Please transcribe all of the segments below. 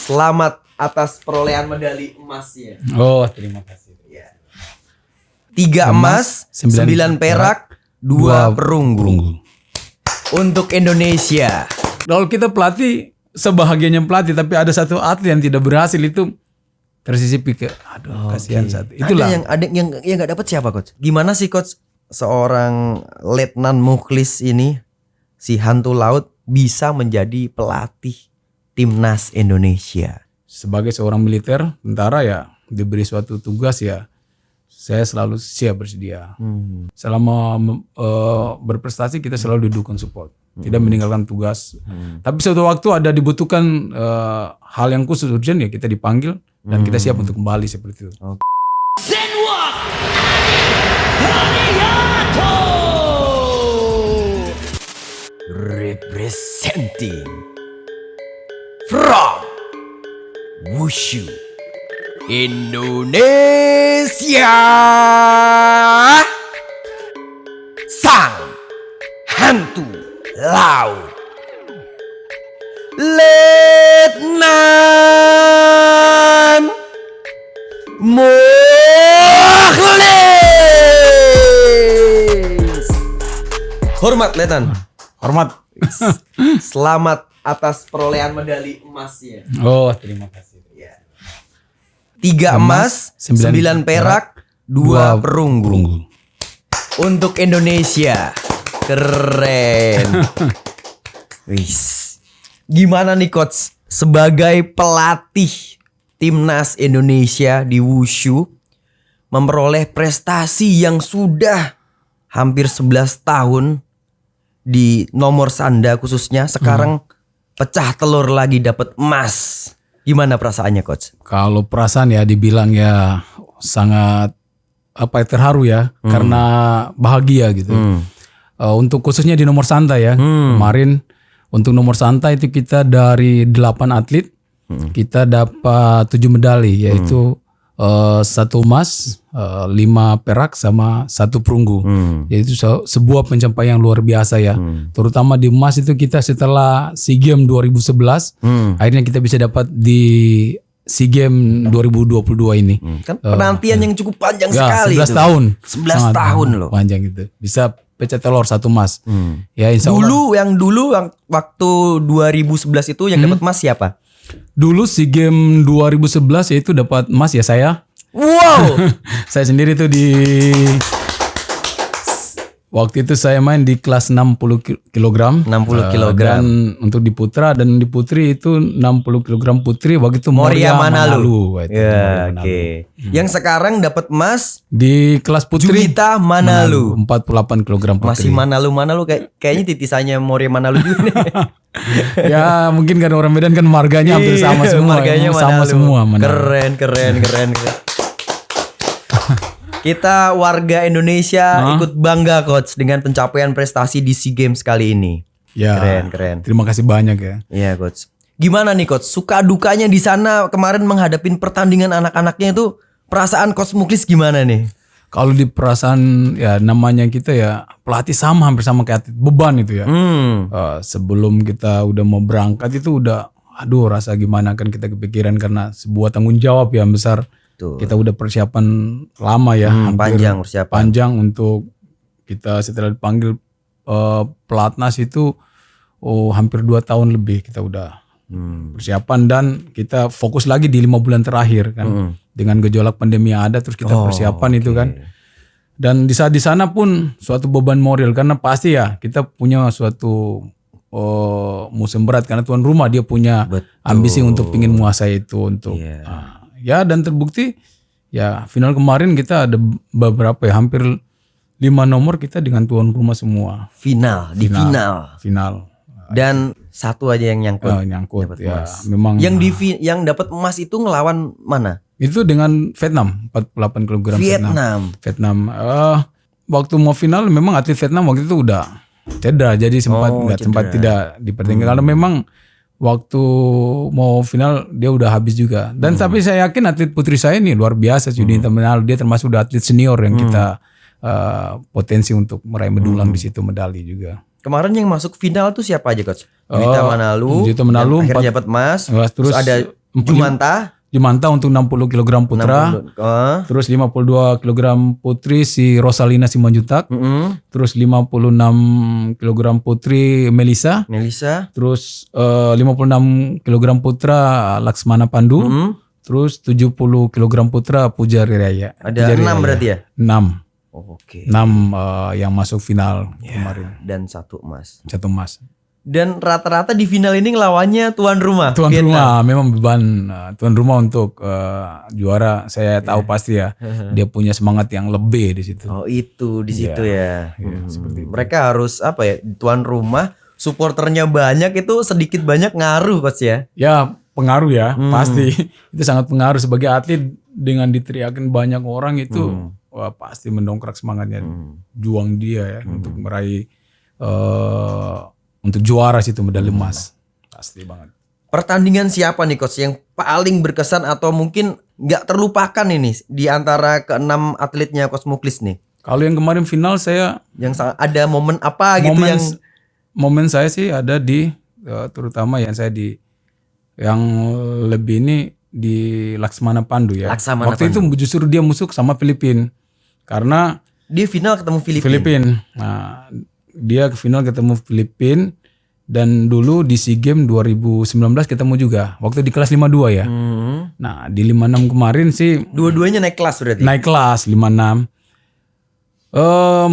Selamat atas perolehan medali emasnya. Oh, terima kasih. Ya. 3 emas, 9 perak, 2 perunggu. Untuk Indonesia. Kalau kita pelatih, sebahagianya pelatih, tapi ada satu atlet yang tidak berhasil itu tersisipi ke, kasihan satu. Itulah. Ada yang nggak dapat siapa, coach? Gimana sih, coach? Seorang Letnan Mukhlis ini, si hantu laut, bisa menjadi pelatih timnas Indonesia. Sebagai seorang militer, tentara ya diberi suatu tugas ya, saya selalu siap bersedia. Selama berprestasi kita selalu didukung support, tidak meninggalkan tugas. Tapi suatu waktu ada dibutuhkan hal yang khusus urgent ya kita dipanggil dan kita siap untuk kembali seperti itu. Representing from Wushu Indonesia, sang hantu laut Letnan Mukhlis. Hormat Letnan. Hormat. Selamat atas perolehan medali emasnya. Oh, terima kasih. 3 emas, 9 perak, 2 perunggu. Untuk Indonesia. Keren. Wis. Gimana nih coach sebagai pelatih timnas Indonesia di Wushu memperoleh prestasi yang sudah hampir 11 tahun di nomor sanda khususnya, sekarang pecah telur lagi dapat emas. Gimana perasaannya coach? Kalau perasaan ya dibilang ya sangat terharu ya, karena bahagia gitu. Untuk khususnya di nomor santa ya, kemarin untuk nomor santa itu kita dari 8 atlet kita dapat 7 medali, yaitu 1 emas, 5 perak sama 1 perunggu. Jadi itu sebuah pencapaian yang luar biasa ya. Terutama di emas itu kita setelah SEA Games 2011, akhirnya kita bisa dapat di SEA Games 2022 ini. Kan penantian yang cukup panjang sekali. 11 tahun. 11 tahun loh. Panjang itu. Bisa pecah telur 1 emas. Ya insya Allah. Dulu waktu 2011 itu yang dapat emas siapa? Dulu SEA Games 2011 yaitu dapat emas ya saya. Wow. Saya sendiri tuh waktu itu saya main di kelas 60 kg. 60 kg. Dan untuk di putra dan di putri itu 60 kg putri waktu itu Moria Manalu. Ya, oke. Yang sekarang dapat emas di kelas putri Juwita Manalu. 48 kg putri. Masih Manalu kayaknya titisannya Moria Manalu juga nih. Ya mungkin kan orang Medan kan marganya hampir sama semua. Marganya sama semua. Keren. Kita warga Indonesia ikut bangga coach dengan pencapaian prestasi di SEA Games kali ini. Ya, keren. Terima kasih banyak ya. Iya coach. Gimana nih coach? Suka dukanya di sana kemarin menghadapin pertandingan anak-anaknya itu, perasaan coach Mukhlis gimana nih? Kalau di perasaan ya namanya kita ya pelatih hampir sama kayak atlet, beban itu ya. Sebelum kita udah mau berangkat itu udah rasa gimana kan kita kepikiran karena sebuah tanggung jawab yang besar. Kita udah persiapan lama ya, panjang untuk kita setelah dipanggil pelatnas itu hampir 2 tahun lebih kita udah persiapan dan kita fokus lagi di 5 bulan terakhir kan dengan gejolak pandemi yang ada terus kita persiapan itu kan. Dan di saat di sana pun suatu beban moral karena pasti ya kita punya suatu musim berat karena tuan rumah dia punya ambisi untuk ingin menguasai itu untuk ya dan terbukti ya final kemarin kita ada beberapa ya hampir 5 nomor kita dengan tuan rumah semua. Final. Dan satu aja yang nyangkut. Ya, emas. memang yang dapat emas itu ngelawan mana? Itu dengan Vietnam 48 kg Vietnam. Waktu mau final memang atlet Vietnam waktu itu udah cedera jadi sempat tidak dipertandingkan karena memang waktu mau final dia udah habis juga. Dan tapi saya yakin atlet putri saya ini luar biasa Juwita Manalu, dia termasuk udah atlet senior yang kita potensi untuk meraih medulang di situ medali juga. Kemarin yang masuk final tuh siapa aja coach? Juwita Manalu. Juwita Manalu akhirnya dapat emas. Terus ada Jumanta untuk 60 kg putra. 60. Terus 52 kg putri si Rosalina Simanjuntak. Terus 56 kg putri Melisa. Terus 56 kg putra Laksmana Pandu. Terus 70 kg putra Pujari Raya. Ada 6 berarti ya? 6. Oh, oke. 6 yang masuk final kemarin. Dan 1 emas. 1 emas. Dan rata-rata di final ini ngelawannya tuan rumah. Tuan rumah memang beban tuan rumah untuk juara. Saya tahu pasti ya. Dia punya semangat yang lebih di situ. Oh, itu di situ ya. Seperti itu. Mereka harus apa ya? Tuan rumah, supporternya banyak, itu sedikit banyak ngaruh Coach ya. Ya, pengaruh ya, pasti. Itu sangat pengaruh sebagai atlet dengan diteriakin banyak orang itu. Wah, pasti mendongkrak semangatnya. Juang dia ya untuk meraih untuk juara situ medali emas. Pasti banget. Pertandingan siapa nih Coach yang paling berkesan atau mungkin nggak terlupakan ini di antara ke-6 atletnya Coach Muklis nih? Kalau yang kemarin final saya yang ada momen apa gitu yang momen saya sih ada di terutama yang lebih ini di Laksmana Pandu ya. Waktu itu justru dia musuh sama Filipina. Karena dia final ketemu Filipina. Nah, dia ke final ketemu Filipina dan dulu di SEA Games 2019 ketemu juga waktu di kelas 52 ya. Nah, di 56 kemarin sih dua-duanya naik kelas berarti. Naik kelas 56.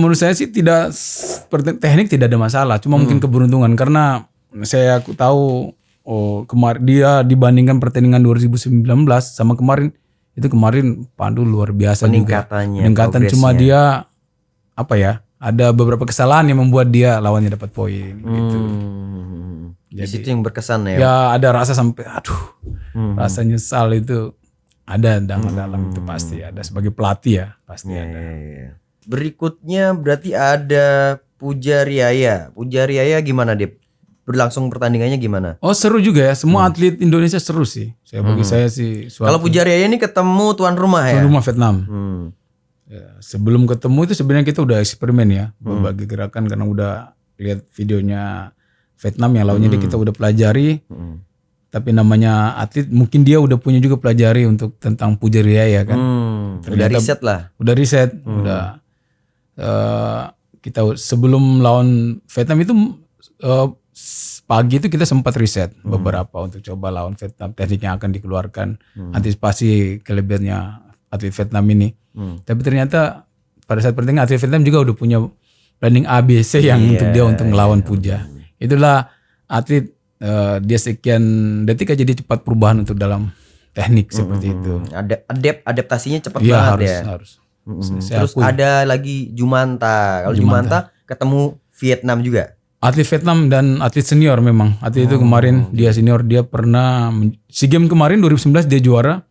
Menurut saya sih teknik tidak ada masalah, cuma mungkin keberuntungan karena saya tahu kemarin dia dibandingkan pertandingan 2019 sama kemarin Pandu luar biasa peningkatan cuma dia apa ya? Ada beberapa kesalahan yang membuat dia lawannya dapat poin gitu. Jadi situ yang berkesan ya. Ya ada rasa sampai rasa nyesal itu ada dalam itu pasti ada sebagai pelatih ya pasti ada. Ya. Berikutnya berarti ada Pujariaya. Pujariaya gimana Dip? Berlangsung pertandingannya gimana? Oh seru juga ya. Semua atlet Indonesia seru sih. Bagi saya sih. Kalau Pujariaya ini ketemu tuan rumah ya? Tuan rumah Vietnam. Ya, sebelum ketemu itu sebenarnya kita udah eksperimen ya. Berbagi gerakan karena udah lihat videonya Vietnam yang lawannya kita udah pelajari. Tapi namanya atlet mungkin dia udah punya juga pelajari untuk tentang Pujariaya kan. Udah riset lah. Udah riset. Kita sebelum lawan Vietnam itu pagi itu kita sempat riset beberapa untuk coba lawan Vietnam, teknik yang akan dikeluarkan, antisipasi kelebihannya atlet Vietnam ini. Tapi ternyata pada saat pertandingan atlet Vietnam juga udah punya planning ABC yang untuk dia untuk melawan Puja. Itulah atlet dia sekian detik aja dia cepat perubahan untuk dalam teknik seperti itu. Adaptasinya cepat banget harus. Terus ada lagi Jumanta. Kalau Jumanta ketemu Vietnam juga. Atlet Vietnam dan atlet senior memang. Atlet itu kemarin dia senior, dia pernah SEA Games kemarin 2019 dia juara.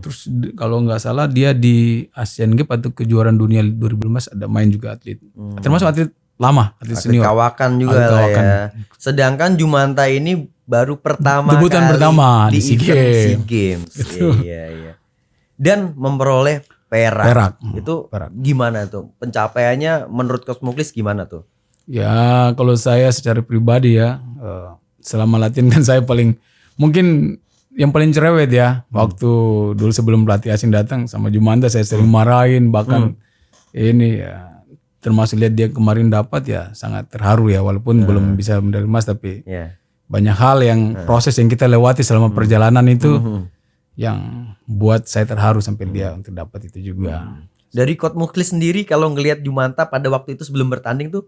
Terus kalau nggak salah dia di Asian Games atau kejuaraan dunia 2015 ada main juga atlet. Termasuk atlet lama, atlet senior. Kawakan juga lah ya. Sedangkan Jumanta ini baru debutan pertama di SEA Games. Iya. Dan memperoleh perak. Itu gimana tuh? Pencapaiannya menurut Coach Muklis gimana tuh? Ya kalau saya secara pribadi ya selama latihan kan saya mungkin yang paling cerewet ya. Waktu dulu sebelum pelatih asing datang sama Jumanta saya sering marahin bahkan ini ya termasuk lihat dia kemarin dapat ya sangat terharu ya walaupun belum bisa medali emas tapi banyak hal yang proses yang kita lewati selama perjalanan itu yang buat saya terharu sampai dia untuk dapat itu juga. Dari Coach Muklis sendiri kalau ngelihat Jumanta pada waktu itu sebelum bertanding tuh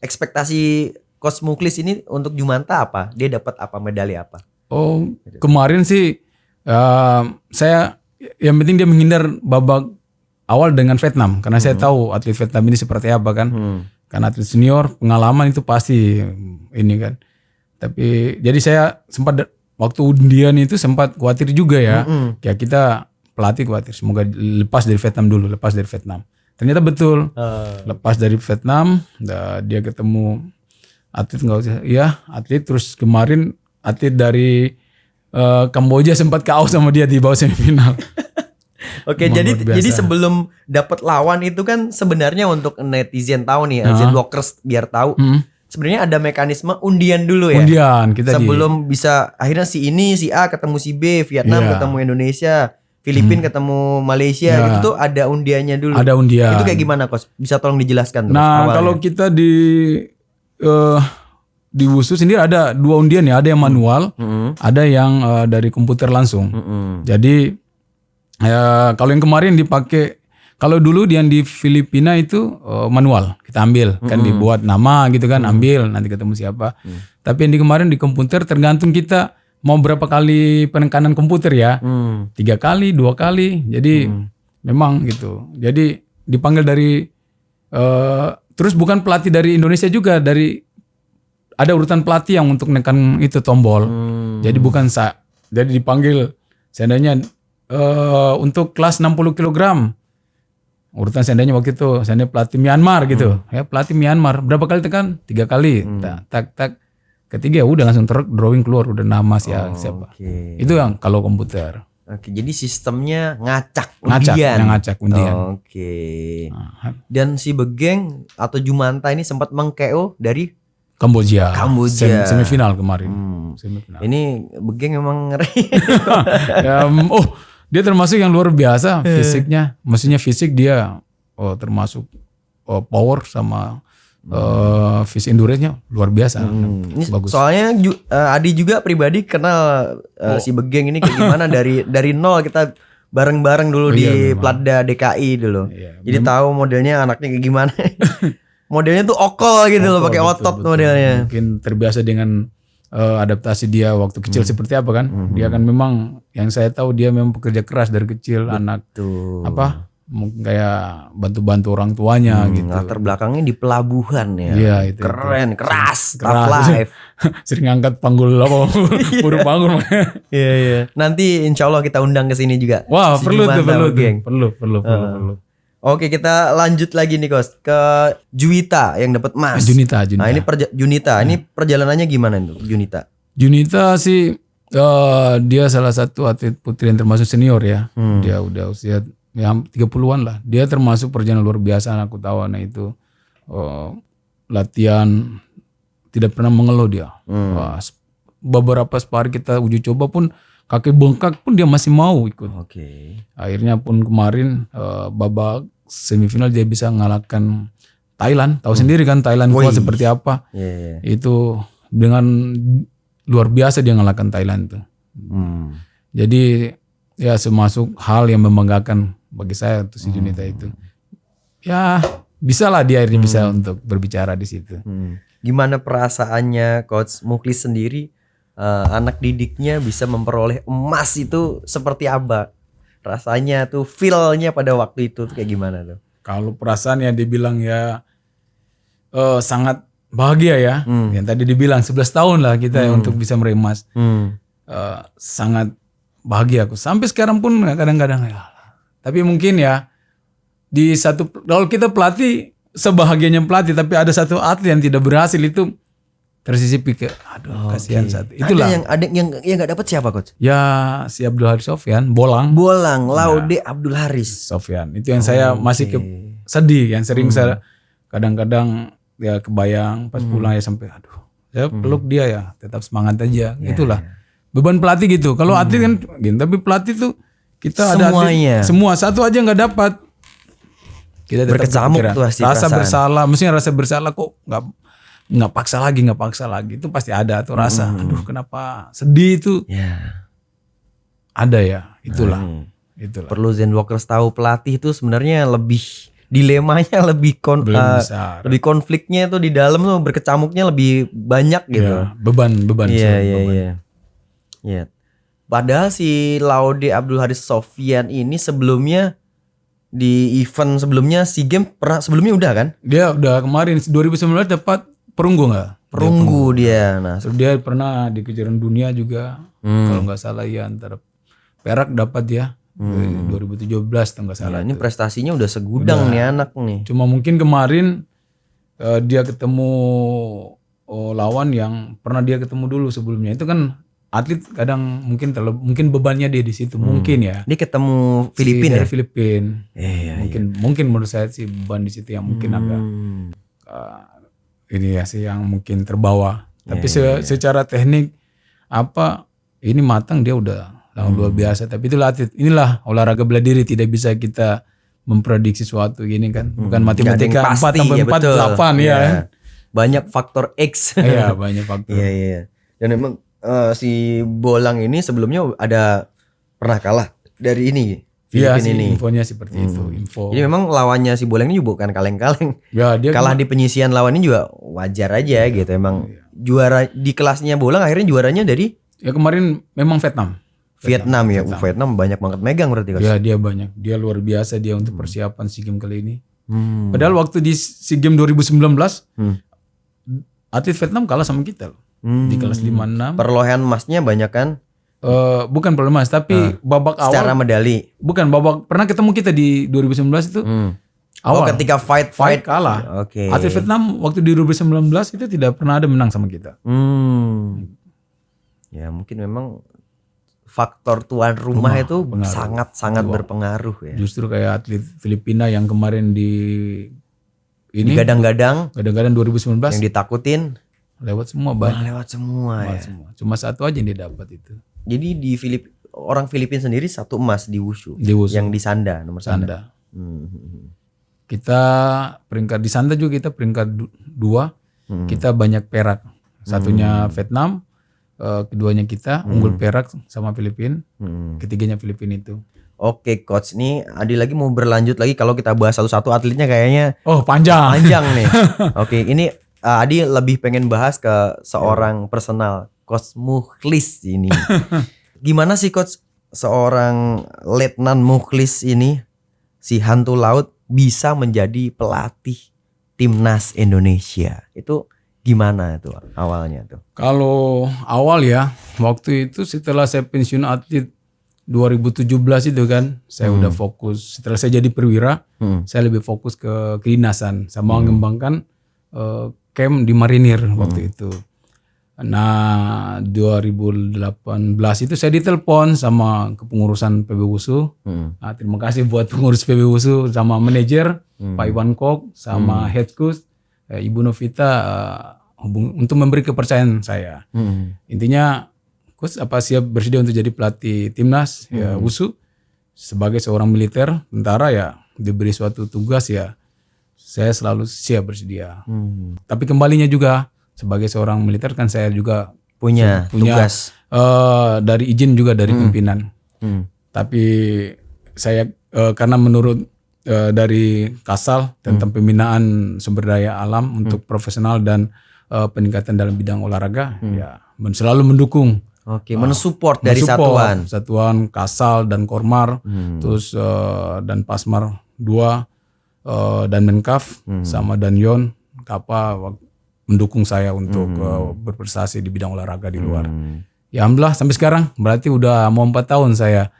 ekspektasi Coach Muklis ini untuk Jumanta apa? Dia dapat apa, medali apa? Oh kemarin sih saya yang penting dia menghindar babak awal dengan Vietnam karena saya tahu atlet Vietnam ini seperti apa kan. Karena atlet senior pengalaman itu pasti ini kan. Tapi jadi saya sempat waktu undian itu sempat khawatir juga ya. Kayak kita pelatih khawatir semoga lepas dari Vietnam. Ternyata betul. Lepas dari Vietnam dia ketemu atlet terus kemarin atlet dari Kamboja sempat KO sama dia di bawah semifinal. Oke, jadi sebelum dapat lawan itu kan sebenarnya untuk netizen tahu nih, netizen blockers biar tahu sebenarnya ada mekanisme undian dulu ya. Undian kita sebelum bisa akhirnya si A ketemu si B, Vietnam ketemu Indonesia, Filipina ketemu Malaysia gitu tuh ada undiannya dulu. Ada undian. Itu kayak gimana, Coach? Bisa tolong dijelaskan terus Nah, awalnya. kalau kita di WUSU sendiri ada 2 undian ya, ada yang manual, ada yang dari komputer langsung. Jadi kalau yang kemarin dipakai, kalau dulu yang di Filipina itu manual, kita ambil kan dibuat nama gitu kan, ambil nanti ketemu siapa. Tapi yang di kemarin di komputer tergantung kita mau berapa kali penekanan komputer ya, 3 kali, 2 kali. Jadi memang gitu. Jadi dipanggil dari terus bukan pelatih dari Indonesia juga, ada urutan pelatih yang untuk menekan itu tombol. Jadi bukan jadi dipanggil seandainya untuk kelas 60 kg. Urutan seandainya waktu itu seandainya pelatih Myanmar gitu. Ya, pelatih Myanmar berapa kali tekan? 3 kali. Tak. Ketiga ya udah langsung drawing keluar udah nama siapa. Itu yang kalau komputer. Oke, jadi sistemnya ngacak undian. Oke. Dan si Begeng atau Jumanta ini sempat meng-KO dari Kamboja. Semifinal kemarin. Semifinal. Ini Begeng memang ngeri. Dia termasuk yang luar biasa fisiknya. Maksudnya fisik dia termasuk power sama fisik endurance-nya luar biasa. Ini bagus. Soalnya Adi juga pribadi kenal si Begeng ini kayak gimana dari nol kita bareng-bareng dulu di Platda DKI dulu. Jadi tahu modelnya anaknya kayak gimana. Modelnya tuh okol gitu loh, pakai otot betul. Modelnya. Mungkin terbiasa dengan adaptasi dia waktu kecil seperti apa kan. Dia kan memang yang saya tahu dia memang pekerja keras dari kecil. Anak mungkin kayak bantu-bantu orang tuanya gitu. Latar belakangnya di pelabuhan ya. Iya, itu. Keren, keras, tough life. Sering angkat panggul buru panggul. Iya. Nanti insya Allah kita undang ke sini juga. Wah, perlu. Oke, kita lanjut lagi nih, Coach, ke Juwita yang dapat emas. Junita. Nah, ini Junita. Ini perjalanannya gimana tuh, Junita? Junita sih dia salah satu atlet putri yang termasuk senior ya. Dia udah usia 30-an lah. Dia termasuk perjalanan luar biasa, aku tahu anak itu. Latihan tidak pernah mengeluh dia. Beberapa sparring kita uji coba pun kaki bengkak pun dia masih mau ikut. Akhirnya pun kemarin babak semifinal dia bisa mengalahkan Thailand. Tahu sendiri kan Thailand kuat seperti apa. Itu dengan luar biasa dia mengalahkan Thailand itu. Jadi ya semasuk hal yang membanggakan bagi saya untuk si Junita itu. Ya bisa lah dia akhirnya bisa untuk berbicara di situ. Gimana perasaannya Coach Mukhlis sendiri? Anak didiknya bisa memperoleh emas itu seperti apa? Rasanya tuh feel-nya pada waktu itu tuh kayak gimana tuh? Kalau perasaannya dibilang ya sangat bahagia ya. Yang tadi dibilang 11 tahun lah kita untuk bisa meraih emas. Sangat bahagia aku. Sampai sekarang pun kadang-kadang ya. Tapi mungkin ya kalau kita pelatih sebahagianya pelatih, tapi ada satu atlet yang tidak berhasil itu tersisipi ke kasihan satu. Itulah. Ada yang enggak dapat siapa, Coach? Ya si Abdul Haris Sofyan, Bolang, Laude Abdul Haris Sofyan. Itu yang saya masih sedih, yang sering saya kadang-kadang ya kebayang pas pulang ya sampai saya peluk dia ya, tetap semangat aja. Itulah. Beban pelatih gitu. Kalau atlet kan gini, tapi pelatih tuh kita semuanya. Ada atlet, semua satu aja nggak dapat. Kita tetap berkecamuk tuh pasti rasa bersalah, mestinya rasa bersalah kok nggak paksa lagi itu pasti ada tuh rasa aduh kenapa sedih itu ada ya itulah. Perlu Zen Walkers tahu pelatih itu sebenarnya lebih dilemanya lebih konfliknya itu di dalam tuh berkecamuknya lebih banyak gitu beban iya. Padahal si Laude Abdul Haris Sofyan ini sebelumnya di event sebelumnya SEA Games pernah sebelumnya udah kan? Dia udah kemarin 2019 dapat perunggu nggak? Perunggu dia. Nah, dia pernah di kejuaraan dunia juga. Kalau nggak salah ya antara perak dapat dia 2017 kalau nggak salah. Ini prestasinya udah segudang nih anak nih. Cuma mungkin kemarin dia ketemu lawan yang pernah dia ketemu dulu sebelumnya. Itu kan atlet kadang mungkin bebannya dia di situ mungkin ya. Dia ketemu Filipina. Dari Filipina. Mungkin menurut saya sih beban di situ yang mungkin agak ini ya sih yang mungkin terbawa. Tapi secara teknik ini matang, dia udah luar biasa. Tapi inilah olahraga bela diri, tidak bisa kita memprediksi sesuatu gini kan. Bukan matematika 4 tambah 4 8 ya. Banyak faktor X. Iya, banyak faktor. Iya. Dan memang si Bolang ini sebelumnya pernah kalah dari ini. Iya sih, ini. Infonya seperti itu. Jadi memang lawannya si Bolang ini juga bukan kaleng-kaleng. Ya, dia kalah di penyisian lawannya juga wajar aja gitu. Emang juara di kelasnya Bolang akhirnya juaranya dari kemarin memang Vietnam. Vietnam. Vietnam banyak banget megang berarti. Ya dia banyak. Dia luar biasa dia untuk persiapan SEA Games kali ini. Padahal waktu di SEA Games 2019 atlet Vietnam kalah sama kita loh. Di kelas 5-6. Perolehan emasnya banyak kan? Bukan perolehan emas, tapi babak awal. Secara medali. Bukan babak, pernah ketemu kita di 2019 itu. Awal. Ketika fight kalah. Atlet Vietnam waktu di 2019 itu tidak pernah ada menang sama kita. Ya mungkin memang faktor tuan rumah itu sangat berpengaruh ya. Justru kayak atlet Filipina yang kemarin di gadang-gadang 2019 yang ditakutin lewat semua lewat semua ya. Cuma satu aja yang dia dapat itu. Jadi di orang Filipina sendiri 1 emas di wushu. Yang di sanda, nomor sanda. Kita peringkat di sanda juga kita peringkat 2. Kita banyak perak. Satunya Vietnam, keduanya kita unggul perak sama Filipina. Ketiganya Filipina itu. Oke coach, nih Adi lagi mau berlanjut lagi kalau kita bahas satu-satu atletnya kayaknya panjang nih. Oke, ini Adi lebih pengen bahas ke seorang personal Coach Mukhlis ini. Gimana sih Coach seorang Letnan Mukhlis ini, si hantu laut, bisa menjadi pelatih timnas Indonesia? Itu gimana itu awalnya tuh? Kalau awal ya, waktu itu setelah saya pensiun atlet 2017 itu kan, saya udah fokus. Setelah saya jadi perwira, saya lebih fokus ke kedinasan sama mengembangkan camp di Marinir waktu itu. Nah 2018 itu saya ditelepon sama kepengurusan PB Wusu. Nah, terima kasih buat pengurus PB Wusu sama manajer Pak Iwan Kok sama head coach Ibu Novita untuk memberi kepercayaan saya. Intinya coach siap bersedia untuk jadi pelatih timnas ya Wusu. Sebagai seorang militer tentara ya diberi suatu tugas ya saya selalu siap bersedia. Tapi kembalinya juga sebagai seorang militer kan saya juga punya tugas dari izin juga dari pimpinan. Tapi saya karena menurut dari Kasal tentang pembinaan sumber daya alam untuk profesional dan peningkatan dalam bidang olahraga ya selalu mendukung. Mensupport dari satuan Kasal dan Kormar, terus dan Pasmar 2 dan Menkaf sama Danyon Kapa mendukung saya untuk berprestasi di bidang olahraga di luar. Ya alhamdulillah sampai sekarang berarti udah mau 4 tahun saya,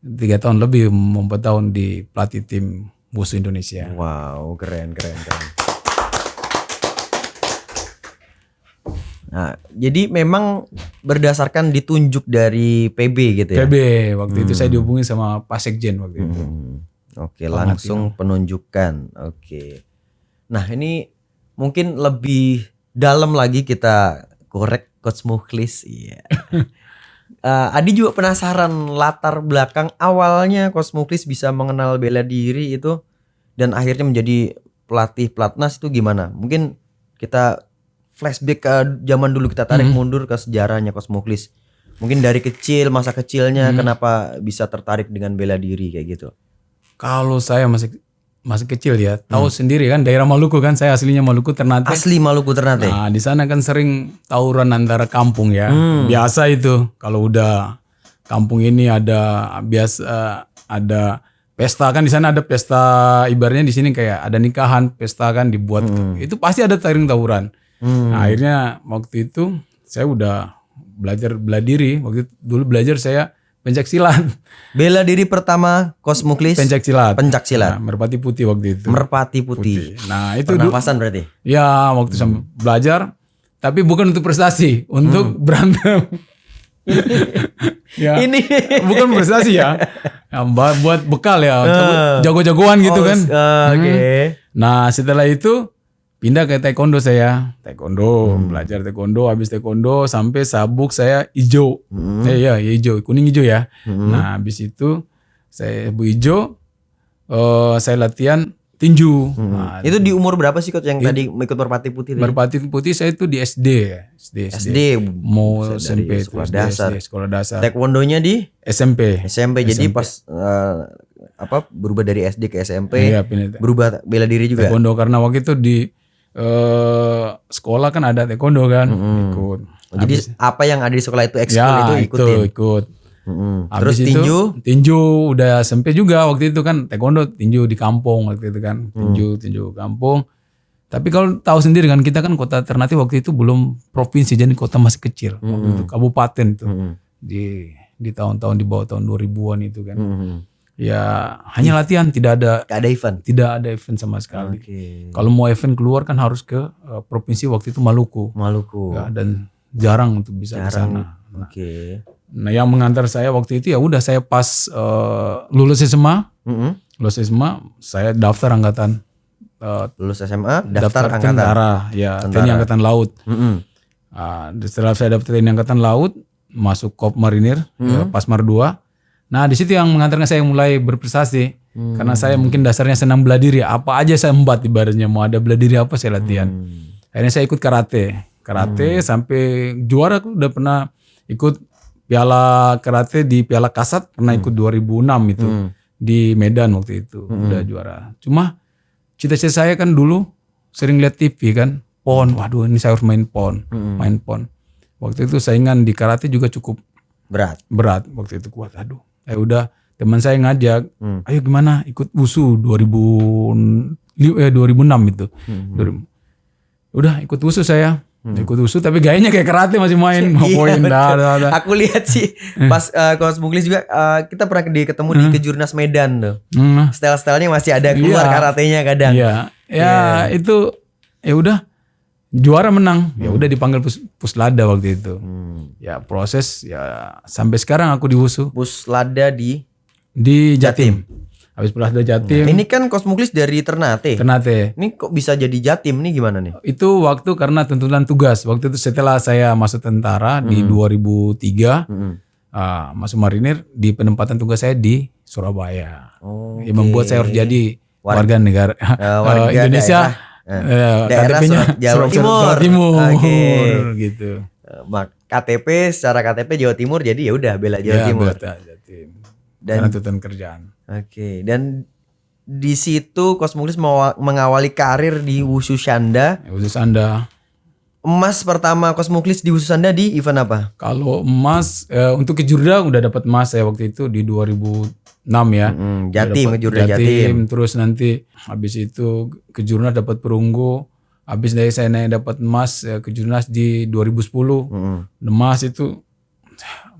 3 tahun lebih mau 4 tahun di pelatih tim Wusu Indonesia. Wow, keren. Nah, jadi memang berdasarkan ditunjuk dari PB gitu ya? PB, waktu itu saya dihubungi sama Pak Sekjen waktu itu. Oke, langsung penunjukan. Oke. Nah ini mungkin lebih dalam lagi kita korek Coach Mukhlis. Iya. Adi juga penasaran latar belakang awalnya Coach Mukhlis bisa mengenal bela diri itu dan akhirnya menjadi pelatih pelatnas itu gimana? Mungkin kita flashback ke zaman dulu, kita tarik mundur ke sejarahnya Coach Mukhlis. Mungkin dari kecil, masa kecilnya kenapa bisa tertarik dengan bela diri kayak gitu? Kalau saya masih kecil ya, tahu sendiri kan daerah Maluku kan, saya aslinya Maluku Ternate. Asli Maluku Ternate. Nah, di sana kan sering tawuran antara kampung ya. Biasa itu kalau udah kampung ini ada ada pesta kan, di sana ada pesta, ibaratnya di sini kayak ada nikahan, pesta kan dibuat. Itu pasti ada tawuran. Nah, akhirnya waktu itu saya udah belajar bela diri. Waktu itu dulu belajar saya pencak silat. Bela diri pertama Coach Mukhlis pencak silat. Nah, Merpati Putih waktu itu. Merpati Putih. Nah, itu pernapasan berarti. Ya, waktu saya belajar, tapi bukan untuk prestasi, untuk berantem. Ya, ini bukan prestasi ya. Buat bekal ya, jago-jagoan gitu kan. Oke. Nah, setelah itu pindah ke taekwondo saya. Taekwondo, belajar taekwondo, habis taekwondo sampai sabuk saya hijau. Iya, hijau, kuning hijau ya. Nah, habis itu saya hijau, saya latihan tinju. Nah, Itu di umur berapa sih coach yang tadi ikut merpati putih? Merpati putih saya itu di SD ya. SD. Mau SMP itu, sekolah dasar. sekolah dasar. Taekwondonya di SMP. Jadi pas berubah dari SD ke SMP, Iya, pindah. berubah bela diri juga. Taekwondo karena waktu itu di sekolah kan ada taekwondo kan, ikut. Jadi apa yang ada di sekolah itu ekskul Ya, itu ikutin. ikut. Terus Habis itu, tinju udah SMP juga waktu itu kan taekwondo tinju di kampung waktu itu kan, tinju kampung. Tapi kalau tahu sendiri kan kita kan kota Ternate waktu itu belum provinsi, jadi kota masih kecil. Waktu itu kabupaten itu. Di tahun-tahun di bawah tahun 2000-an itu kan. Ya hanya latihan, tidak ada event sama sekali. Kalau mau event keluar kan harus ke provinsi waktu itu Maluku. Ya, dan jarang untuk bisa ke sana. Nah, yang mengantar saya waktu itu ya udah saya pas lulus SMA. Lulus SMA, saya daftar angkatan lulus SMA, daftar angkatan tentara, ya TNI Angkatan Laut. Setelah saya daftar TNI Angkatan Laut, masuk Kop Marinir, ya, Pasmar 2. Nah, di situ yang mengantarkan saya mulai berprestasi. Karena saya mungkin dasarnya senang bela diri, apa aja saya embat ibaratnya, mau ada bela diri apa saya latihan. Akhirnya saya ikut karate sampai juara. Aku udah pernah ikut piala karate di Piala Kasat, pernah ikut 2006 itu di Medan waktu itu, udah juara. Cuma cita-cita saya kan dulu sering lihat TV kan, pon, waduh ini saya harus main pon. Waktu itu saingan di karate juga cukup berat waktu itu, kuat. Aduh, udah teman saya ngajak, ayo gimana ikut WUSU 2006 itu. Udah ikut WUSU saya. Ikut WUSU tapi gayanya kayak karate, masih main poin. Aku lihat sih pas Coach Muklis juga kita pernah ketemu di Kejurnas Medan tuh. Style-stylenya masih ada keluar karatenya kadang. Ya itu ya udah juara, menang. Ya udah dipanggil Puslada waktu itu. Ya proses ya sampai sekarang aku di WUSU. Puslada di Jatim. Habis Puslada Jatim. Ini kan Coach Muklis dari Ternate. Ini kok bisa jadi Jatim nih, gimana nih? Itu waktu karena tuntutan tugas. Waktu itu setelah saya masuk tentara di 2003, masuk marinir, di penempatan tugas saya di Surabaya. Yang membuat saya harus jadi warga negara Indonesia. KTP-nya Jawa Timur. Gitu. KTP secara KTP Jawa Timur, jadi ya udah bela Jawa Timur. Dan tuntutan kerjaan. Dan di situ Coach Muklis mengawali karir di Wushu Shanda. Emas pertama Coach Muklis di Wushu Shanda di event apa? Kalau emas untuk kejurda udah dapat emas saya waktu itu di 2006 ya. Jatim. Terus nanti habis itu kejurnas dapat perunggu. Habis dari saya naik dapat emas kejurnas di 2010. Emas itu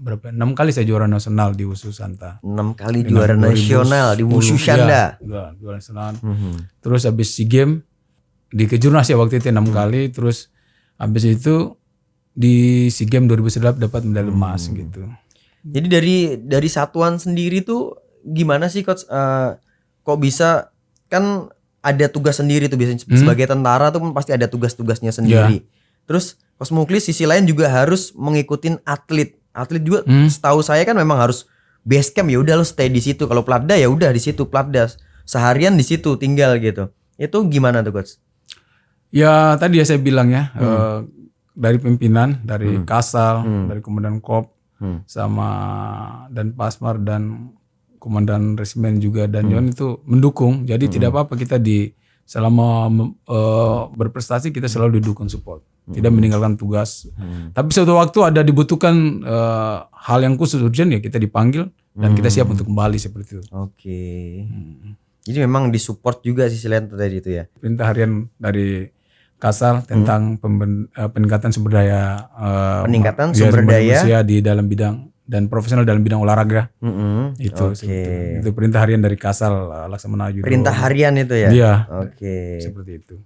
berapa? 6 kali saya juara nasional di Wushu Santa. 6 kali juara nasional di Wushu Shanda. Ya, juara nasional. Terus habis SEA Games di kejurnas ya waktu itu 6 kali. Terus habis itu di SEA Games 2018 dapat medali emas gitu. Jadi dari satuan sendiri tuh gimana sih Coach? Kok bisa, kan ada tugas sendiri tuh biasanya sebagai tentara tuh pasti ada tugas-tugasnya sendiri. Terus Coach Muklis sisi lain juga harus mengikutin atlet juga. Setahu saya kan memang harus base camp, ya udah lo stay di situ. Kalau Platda ya udah di situ Platda, seharian di situ tinggal gitu. Itu gimana tuh Coach? Ya tadi ya saya bilang ya, dari pimpinan, dari Kasal, dari Komandan Kop, sama dan Pasmar dan Komandan Resimen juga dan Yon itu mendukung. Jadi tidak apa-apa kita selama berprestasi kita selalu didukung, support, tidak meninggalkan tugas. Tapi suatu waktu ada dibutuhkan hal yang khusus urgent ya kita dipanggil dan kita siap untuk kembali seperti itu. Jadi memang disupport juga sisi lain tadi itu ya. Perintah harian dari Kasal tentang peningkatan sumber daya manusia di dalam bidang dan profesional dalam bidang olahraga. Itu perintah harian dari Kasal Laksamana Yudo. Perintah harian itu ya? Iya. Seperti itu.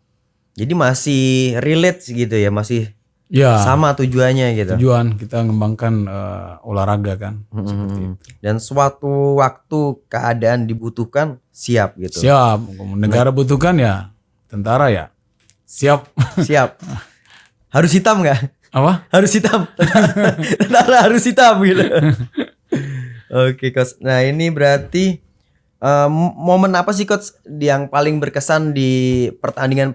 Jadi masih relate gitu ya, masih sama tujuannya gitu. Tujuan kita mengembangkan olahraga kan. Seperti itu. Dan suatu waktu keadaan dibutuhkan siap gitu. Siap. Negara butuhkan ya tentara ya. Siap. Siap. Harus hitam nggak? Apa? Harus hitam. Tentara harus hitam gitu. Oke Coach. Nah ini berarti momen apa sih Coach yang paling berkesan di pertandingan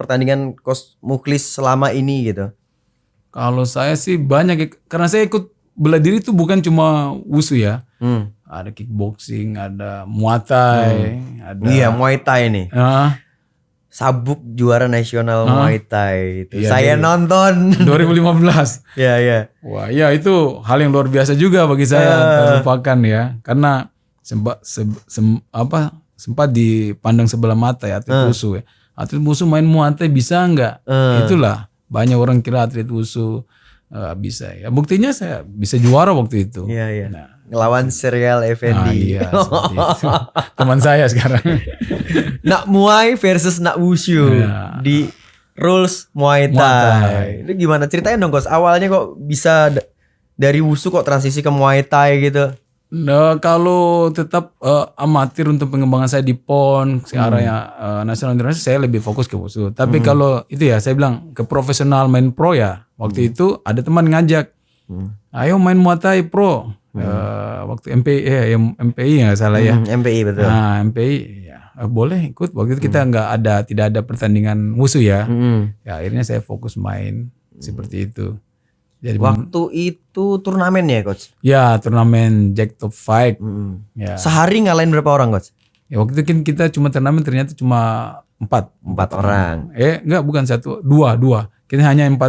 Coach Muklis selama ini gitu? Kalau saya sih banyak ya, karena saya ikut bela diri itu bukan cuma wusu ya. Ada kickboxing, ada muay thai, ada. Iya Muay Thai nih. Sabuk juara nasional Muay Thai itu. Iya, Saya nonton 2015. ya. Wah, ya itu hal yang luar biasa juga bagi saya, terlupakan ya. Karena sempat dipandang sebelah mata ya atlet wusu ya. Atlet wusu main Muay Thai bisa enggak? Itulah banyak orang kira atlet wusu bisa ya. Buktinya saya bisa juara waktu itu. Iya. Nah, Ngelawan Serial Effendi. iya, seperti itu. Teman saya sekarang. Nak Muay versus Nak Wushu di rules Muay Thai. Itu gimana ceritain dong Coach? Awalnya kok bisa dari Wushu kok transisi ke Muay Thai gitu? Nah, kalau tetap amatir untuk pengembangan saya di PON ke arahnya nasional internasional, saya lebih fokus ke Wushu. Tapi kalau itu ya saya bilang ke profesional main pro ya. Waktu itu ada teman ngajak, ayo main Muay Thai pro. Waktu MPI nggak salah ya. MPI betul. Nah MPI ya boleh ikut. Waktu itu kita tidak ada pertandingan Wushu ya. Ya akhirnya saya fokus main seperti itu. Jadi waktu itu turnamen ya Coach? Ya turnamen Jack Top Fight. Ya. Sehari ngalahin berapa orang Coach? Ya waktu itu kan kita cuma turnamen ternyata cuma 4 orang. Enggak bukan 1, 2. Kita hanya 4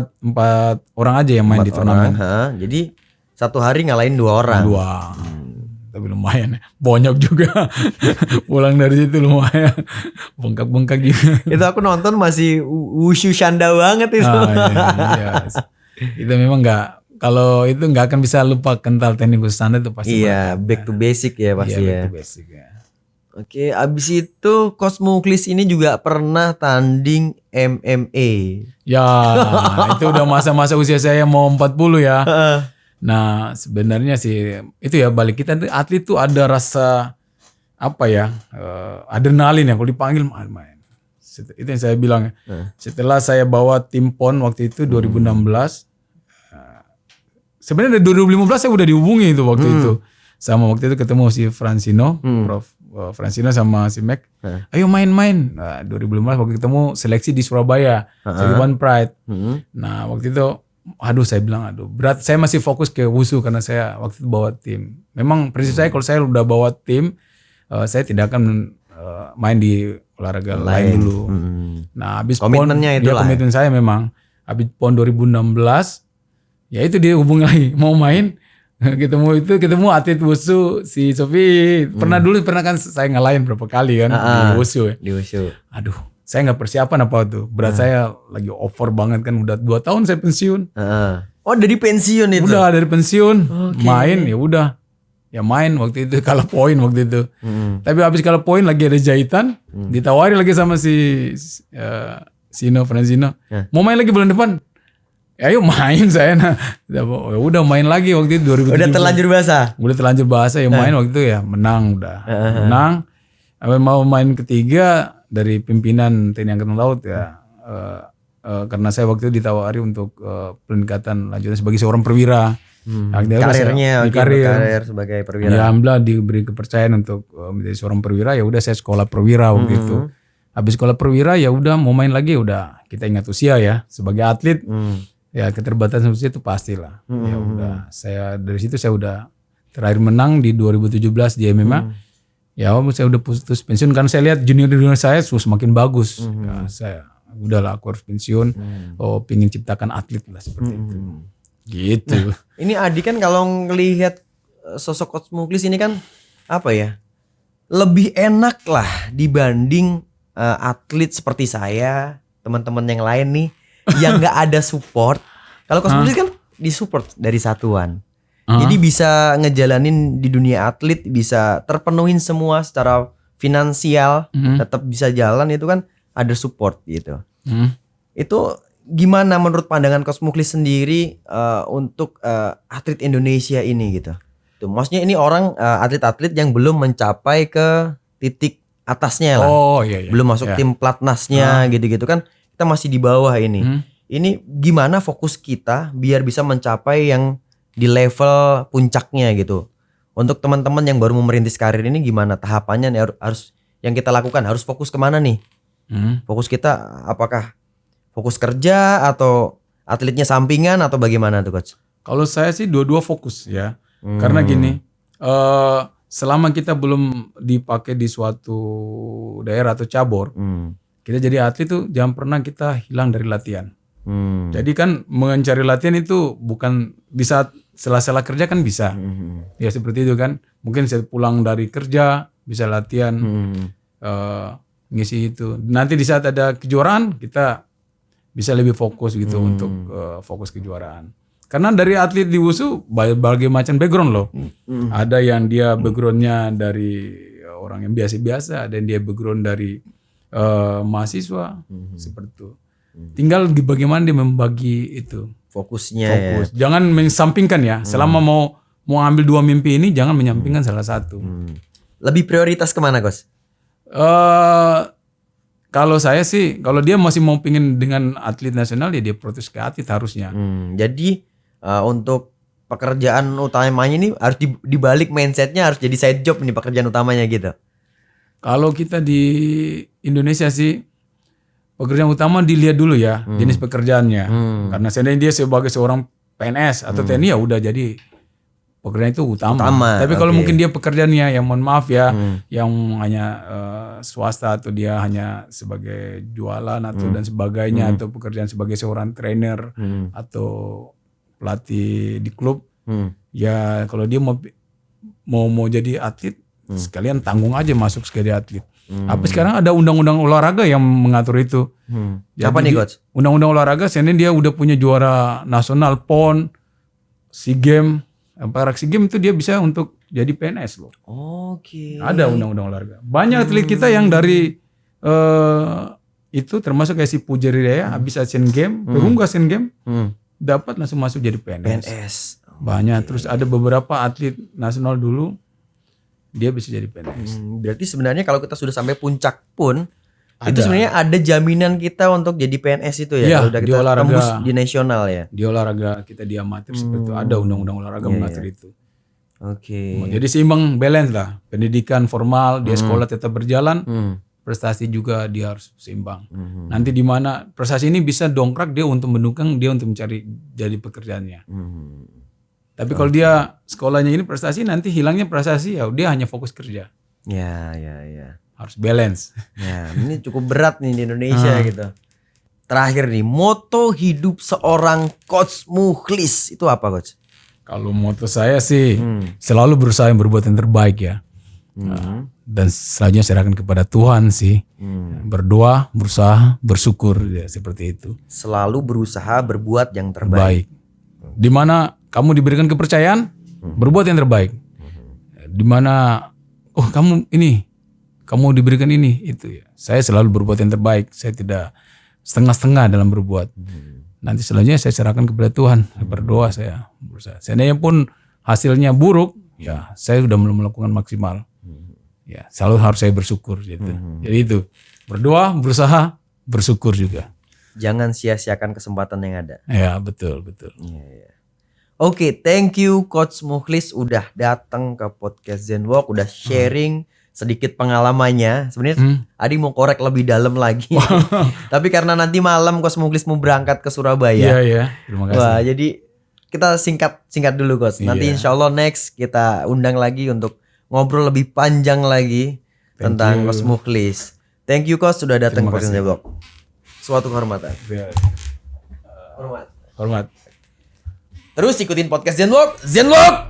orang aja yang main di turnamen. Jadi satu hari ngalahin 2 orang. 2. Tapi lumayan ya. Banyak juga. Pulang dari situ lumayan. Bengkak-bengkak juga. Itu aku nonton masih wushu shanda banget itu. Iya. Itu memang kalau itu nggak akan bisa lupa kental teknik khusus standar itu pasti. Iya, back to basic ya pasti ya. Back to basic ya. Oke, abis itu Coach Muklis ini juga pernah tanding MMA. Ya, itu udah masa-masa usia saya mau 40 ya. Nah, sebenarnya sih itu ya balik kita atlet tuh ada rasa apa ya? Adrenalin ya kalau dipanggil main. Itu yang saya bilang. Setelah saya bawa tim PON waktu itu 2016. Sebenarnya dari 2015 saya udah dihubungi itu waktu itu. Sama waktu itu ketemu si Francino, Prof Francino sama si Mac. Ayo main-main. Nah, 2015 waktu ketemu seleksi di Surabaya, jadi One Pride. Nah, waktu itu saya bilang berat. Saya masih fokus ke Wushu karena saya waktu itu bawa tim. Memang prinsip saya kalau saya udah bawa tim, saya tidak akan main di olahraga lain dulu. Nah, habis komitmennya PON, komitmen saya memang. Habis PON 2016, ya itu dia hubungi lagi mau main. ketemu atlet Wushu si Sofi pernah kan saya ngalahin berapa kali kan di Wushu ya. Di Wushu. Aduh, saya nggak persiapan apa tuh. Berat saya lagi over banget kan, udah 2 tahun saya pensiun. Oh, dari pensiun itu. Udah dari pensiun, main ya udah. Ya main waktu itu kalah poin waktu itu. Tapi habis kalah poin lagi ada jahitan, ditawari lagi sama si Francino. Mau main lagi bulan depan. Ayo main saya. Udah main lagi waktu itu 2017. Udah terlanjur basah. Udah terlanjur basah ya main waktu itu ya menang udah. Menang. Mau main ketiga dari pimpinan TNI Angkatan Laut ya. Karena saya waktu itu ditawari untuk peningkatan lanjutan sebagai seorang perwira. Karir sebagai perwira. Ya alhamdulillah diberi kepercayaan untuk menjadi seorang perwira, ya udah saya sekolah perwira waktu itu. Habis sekolah perwira ya udah mau main lagi udah. Kita ingat usia ya sebagai atlet. Ya keterbatasan usia itu pastilah. Ya udah saya dari situ saya udah terakhir menang di 2017 di MMA. Ya saya udah putus pensiun karena saya lihat junior saya semakin bagus. Ya, saya udahlah aku harus pensiun. Pengen ciptakan atlet lah seperti itu. Gitu. Nah, ini Adi kan kalau ngelihat sosok Coach Muklis ini kan apa ya? Lebih enak lah dibanding atlet seperti saya, teman-teman yang lain nih yang nggak ada support. Kalau Coach Muklis kan disupport dari satuan. Jadi bisa ngejalanin di dunia atlet, bisa terpenuhin semua secara finansial, tetap bisa jalan, itu kan ada support gitu. Itu gimana menurut pandangan Coach Muklis sendiri untuk atlet Indonesia ini gitu? Tuh, maksudnya ini orang atlet-atlet yang belum mencapai ke titik atasnya lah. Iya. Belum masuk tim platnasnya gitu-gitu kan. Kita kita masih di bawah ini. Ini gimana fokus kita biar bisa mencapai yang di level puncaknya gitu. Untuk teman-teman yang baru mau merintis karir ini gimana tahapannya nih, harus yang kita lakukan, harus fokus kemana nih? Fokus kita apakah fokus kerja atau atletnya sampingan atau bagaimana tuh coach? Kalau saya sih dua-dua fokus ya. Karena gini, selama kita belum dipakai di suatu daerah atau cabur, kita jadi atlet tuh jangan pernah kita hilang dari latihan. Jadi kan mencari latihan itu bukan di saat sela-sela kerja kan bisa. Ya seperti itu kan. Mungkin saya pulang dari kerja bisa latihan. Ngisi itu. Nanti di saat ada kejuaraan kita bisa lebih fokus gitu untuk fokus kejuaraan. Karena dari atlet di WUSU berbagai macam background loh. Ada yang dia backgroundnya dari orang yang biasa-biasa, ada yang dia background dari mahasiswa seperti itu. Tinggal bagaimana dia membagi itu fokusnya. Fokus. Jangan menyampingkan ya. Selama mau ambil dua mimpi ini jangan menyampingkan salah satu. Lebih prioritas kemana coach? Kalau saya sih, kalau dia masih mau pingin dengan atlet nasional ya dia protes ke atlet harusnya. Jadi untuk pekerjaan utamanya ini harus dibalik mindsetnya harus jadi side job ini pekerjaan utamanya gitu. Kalau kita di Indonesia sih pekerjaan utama dilihat dulu ya jenis pekerjaannya. Karena seandainya dia sebagai seorang PNS atau TNI ya udah jadi pekerjaan itu utama. Tapi kalau mungkin dia pekerjaannya yang mohon maaf ya, yang hanya swasta atau dia hanya sebagai jualan atau dan sebagainya atau pekerjaan sebagai seorang trainer atau pelatih di klub, ya kalau dia mau jadi atlet sekalian tanggung aja masuk sebagai atlet. Apa sekarang ada undang-undang olahraga yang mengatur itu. Apa nih coach? Undang-undang olahraga seandainya dia udah punya juara nasional PON, SEA Games, para SEA Games itu dia bisa untuk jadi PNS loh. Oke. Ada undang-undang olahraga. Banyak atlet kita yang dari itu termasuk kayak si Pujaridaya habis Asian Games, perunggu Asian Games, dapat langsung masuk jadi PNS. Banyak. Terus ada beberapa atlet nasional dulu dia bisa jadi PNS. Berarti sebenarnya kalau kita sudah sampai puncak pun itu sebenarnya ada jaminan kita untuk jadi PNS itu ya, ya kalau udah kita tembus di nasional ya. Di olahraga kita di amatir seperti itu ada undang-undang olahraga mengatur itu. Oke. Jadi seimbang, balance lah. Pendidikan formal, dia sekolah tetap berjalan, prestasi juga dia harus seimbang. Nanti di mana prestasi ini bisa dongkrak dia untuk mendukung dia untuk mencari jadi pekerjaannya. Tapi kalau dia sekolahnya ini prestasi, nanti hilangnya prestasi ya dia hanya fokus kerja. Ya. Harus balance. Ya, ini cukup berat nih di Indonesia gitu. Terakhir nih, moto hidup seorang Coach Mukhlis itu apa coach? Kalau moto saya sih selalu berusaha yang berbuat yang terbaik ya. Dan selanjutnya serahkan kepada Tuhan sih. Berdoa, berusaha, bersyukur ya seperti itu. Selalu berusaha berbuat yang terbaik. Di mana kamu diberikan kepercayaan, berbuat yang terbaik. Di mana kamu diberikan ini itu ya. Saya selalu berbuat yang terbaik. Saya tidak setengah-setengah dalam berbuat. Nanti selanjutnya saya serahkan kepada Tuhan. Berdoa saya berusaha. Seandainya pun hasilnya buruk, ya saya sudah melakukan maksimal. Ya, selalu harus saya bersyukur gitu. Jadi itu, berdoa, berusaha, bersyukur juga. Jangan sia-siakan kesempatan yang ada. Ya, betul. Ya. Oke, thank you Coach Mukhlis udah datang ke podcast Zenwalk, udah sharing sedikit pengalamannya. Sebenarnya Adi mau korek lebih dalam lagi. Tapi karena nanti malam Coach Mukhlis mau berangkat ke Surabaya. Iya. Terima kasih. Wah, jadi kita singkat dulu Coach. Nanti insya Allah next kita undang lagi untuk ngobrol lebih panjang lagi tentang Coach Mukhlis. Thank you Coach sudah datang ke podcast Zenwalk. Suatu kehormatan. Hormat. Terus ikutin podcast Zenwalk.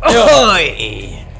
Ayo.